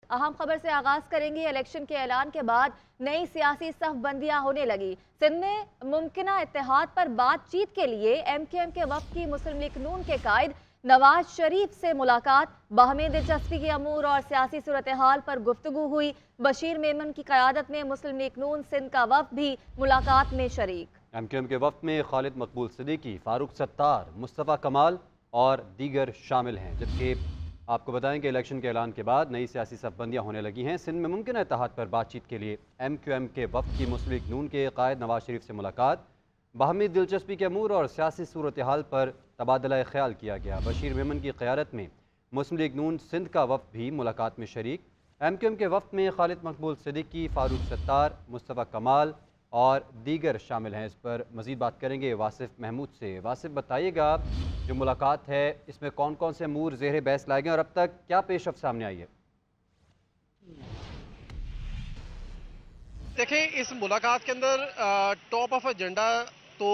اہم خبر سے آغاز کریں گے۔ الیکشن کے اعلان کے بعد نئی سیاسی صف بندیاں ہونے لگی۔ سندھ میں ممکنہ اتحاد پر بات چیت کے لیے ایم کیو ایم کے وفد کی مسلم لیگ نون کے قائد نواز شریف سے ملاقات، باہمی دلچسپی کے امور اور سیاسی صورتحال پر گفتگو ہوئی۔ بشیر میمن کی قیادت میں مسلم لیگ نون سندھ کا وفد بھی ملاقات میں شریک۔ ایم کیو ایم کے وفد میں خالد مقبول صدیقی، فاروق ستار، مصطفیٰ کمال اور دیگر شامل ہیں، جبکہ آپ کو بتائیں کہ الیکشن کے اعلان کے بعد نئی سیاسی صف بندیاں ہونے لگی ہیں۔ سندھ میں ممکنہ اتحاد پر بات چیت کے لیے ایم کیو ایم کے وفد کی مسلم لیگ نون کے قائد نواز شریف سے ملاقات، باہمی دلچسپی کے امور اور سیاسی صورتحال پر تبادلہ خیال کیا گیا۔ بشیر میمن کی قیادت میں مسلم لیگ نون سندھ کا وفد بھی ملاقات میں شریک۔ ایم کیو ایم کے وفد میں خالد مقبول صدیقی، فاروق ستار، مصطفیٰ کمال اور دیگر شامل ہیں۔ اس پر مزید بات کریں گے واصف محمود سے۔ واصف، بتائیے گا جو ملاقات ہے اس میں کون کون سے امور زیر بحث لائے گئے اور اب تک کیا پیش رفت سامنے آئی ہے؟ دیکھیں، اس ملاقات کے اندر ٹاپ آف ایجنڈا تو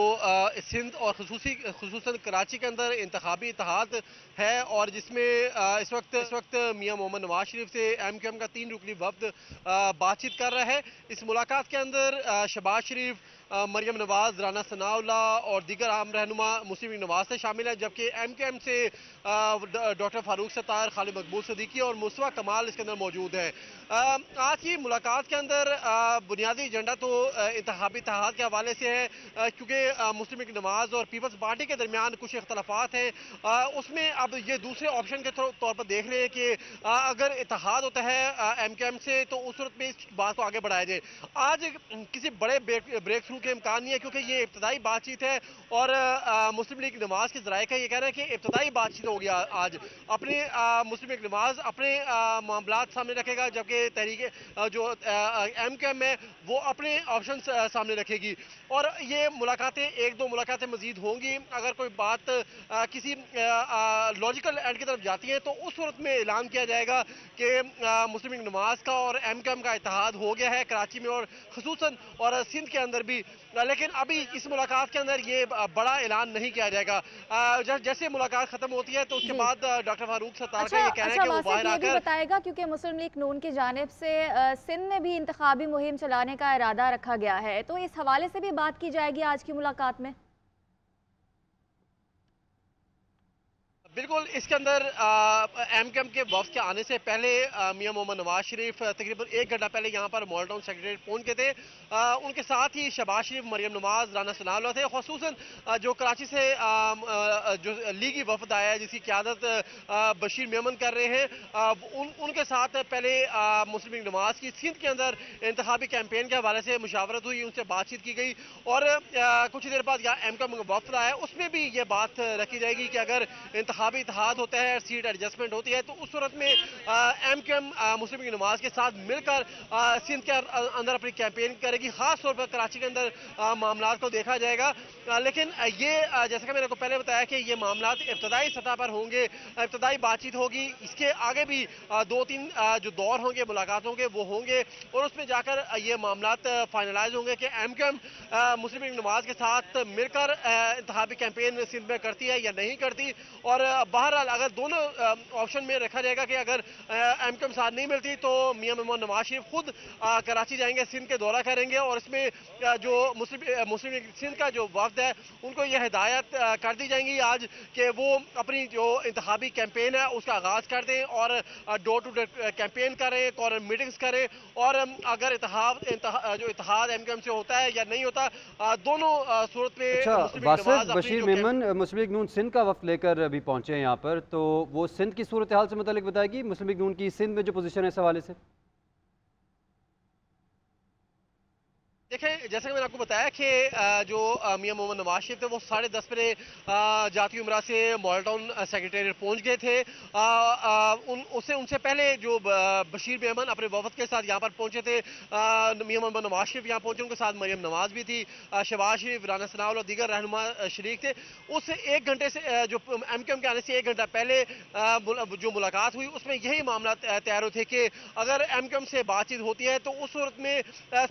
سندھ اور خصوصاً کراچی کے اندر انتخابی اتحاد ہے، اور جس میں اس وقت میاں محمد نواز شریف سے ایم کیو ایم کا 3 رکنی وفد بات چیت کر رہا ہے۔ اس ملاقات کے اندر شہباز شریف، مریم نواز، رانا ثناء اللہ اور دیگر اہم رہنما مسلم لیگ نواز سے شامل ہیں، جبکہ ایم کیو ایم سے ڈاکٹر فاروق ستار، خالد مقبول صدیقی اور مصطفیٰ کمال اس کے اندر موجود ہیں۔ آج کی ملاقات کے اندر بنیادی ایجنڈا تو انتخابی اتحاد کے حوالے سے ہے، کیونکہ مسلم لیگ نواز اور پیپلز پارٹی کے درمیان کچھ اختلافات ہیں۔ اس میں اب یہ دوسرے آپشن کے طور پر دیکھ رہے ہیں کہ اگر اتحاد ہوتا ہے ایم کیو ایم سے تو اس صورت میں اس بات کو آگے بڑھایا جائے۔ آج کسی بڑے بریک تھرو کے امکان نہیں ہے، کیونکہ یہ ابتدائی بات چیت ہے، اور مسلم لیگ نواز کے ذرائع کا یہ کہنا ہے کہ ابتدائی بات چیت ہوگی۔ آج اپنے مسلم لیگ نواز اپنے معاملات سامنے رکھے گا، جبکہ تحریک جو ایم کیو ایم ہے وہ اپنے آپشنز سامنے رکھے گی، اور یہ ملاقاتیں 1-2 ملاقاتیں مزید ہوں گی۔ اگر کوئی بات کسی لاجیکل اینڈ کی طرف جاتی ہے تو اس صورت میں اعلان کیا جائے گا کہ مسلم لیگ نواز کا اور ایم کیو ایم کا اتحاد ہو گیا ہے کراچی میں اور خصوصاً اور سندھ کے اندر بھی، لیکن ابھی اس ملاقات کے اندر یہ بڑا اعلان نہیں کیا جائے گا۔ جیسے ملاقات ختم ہوتی ہے تو اس کے بعد ڈاکٹر فاروق ستار کا یہ کہنا ہے کہ وہ باہر آ یہ بھی کر بتائے گا، کیونکہ مسلم لیگ نون کی جانب سے سندھ میں بھی انتخابی مہم چلانے کا ارادہ رکھا گیا ہے، تو اس حوالے سے بھی بات کی جائے گی آج کی ملاقات میں؟ بالکل، اس کے اندر ایم کیو ایم کے وفد کے آنے سے پہلے میاں محمد نواز شریف تقریباً 1 گھنٹہ پہلے یہاں پر مال ٹاؤن سیکریٹریٹ پہنچ گئے تھے۔ ان کے ساتھ ہی شہباز شریف، مریم نواز، رانا ثناء اللہ تھے۔ خصوصاً جو کراچی سے جو لیگی وفد آیا ہے جس کی قیادت بشیر میمن کر رہے ہیں، ان کے ساتھ پہلے مسلم لیگ نواز کی سندھ کے اندر انتخابی کیمپین کے حوالے سے مشاورت ہوئی، ان سے بات چیت کی گئی، اور کچھ دیر بعد یہاں ایم کیو ایم کا وفد آیا، اس میں بھی یہ بات رکھی جائے گی کہ اگر انتخابی اتحاد ہوتا ہے، سیٹ ایڈجسٹمنٹ ہوتی ہے، تو اس صورت میں ایم کیو ایم مسلم لیگ نواز کے ساتھ مل کر سندھ کے اندر اپنی کیمپین کرے گی، خاص طور پر کراچی کے اندر معاملات کو دیکھا جائے گا۔ لیکن یہ جیسا کہ میں نے کو پہلے بتایا کہ یہ معاملات ابتدائی سطح پر ہوں گے، ابتدائی بات چیت ہوگی، اس کے آگے بھی 2-3 جو دور ہوں گے ملاقاتوں کے وہ ہوں گے، اور اس میں جا کر یہ معاملات فائنلائز ہوں گے کہ ایم کیو ایم مسلم لیگ نواز کے ساتھ مل کر انتخابی کیمپین سندھ میں کرتی ہے یا نہیں کرتی، اور بہرحال اگر دونوں آپشن میں رکھا جائے گا کہ اگر ایم کیو ایم ساتھ نہیں ملتی تو میاں محمد نواز شریف خود کراچی جائیں گے، سندھ کے دورہ کریں گے، اور اس میں جو مسلم لیگ سندھ کا جو وفد ہے ان کو یہ ہدایت کر دی جائیں گی آج کہ وہ اپنی جو انتخابی کیمپین ہے اس کا آغاز کر دیں، اور ڈور ٹو ڈور کیمپین کریں، کارنر میٹنگز کریں، اور اگر اتحاد ایم کیو ایم سے ہوتا ہے یا نہیں ہوتا، دونوں صورت میں مسلم لیگ نواز اپنی بشیر جو میمن مسلم لیگ نون سندھ کا وفد لے کر ابھی پہنچے ہیں یہاں پر، تو وہ سندھ کی صورتحال سے متعلق بتائے گی، مسلم لیگ نون کی سندھ میں جو پوزیشن ہے اس حوالے سے؟ دیکھیں، جیسا کہ میں نے آپ کو بتایا کہ جو میاں محمد نواز شریف تھے وہ 10:30 بجے جاتی امراء سے مال ٹاؤن سیکریٹریٹ پہنچ گئے تھے۔ ان سے پہلے جو بشیر میمن اپنے وفد کے ساتھ یہاں پر پہنچے تھے، میاں محمد نواز شریف یہاں پہنچے، ان کے ساتھ مریم نواز بھی تھی، شہباز شریف، رانا ثناء اللہ اور دیگر رہنما شریک تھے۔ اس 1 گھنٹے سے جو ایم کیو ایم کے آنے سے 1 گھنٹہ پہلے جو ملاقات ہوئی اس میں یہی معاملات تیار ہوئے تھے کہ اگر ایم کیو ایم سے بات چیت ہوتی ہے تو اس صورت میں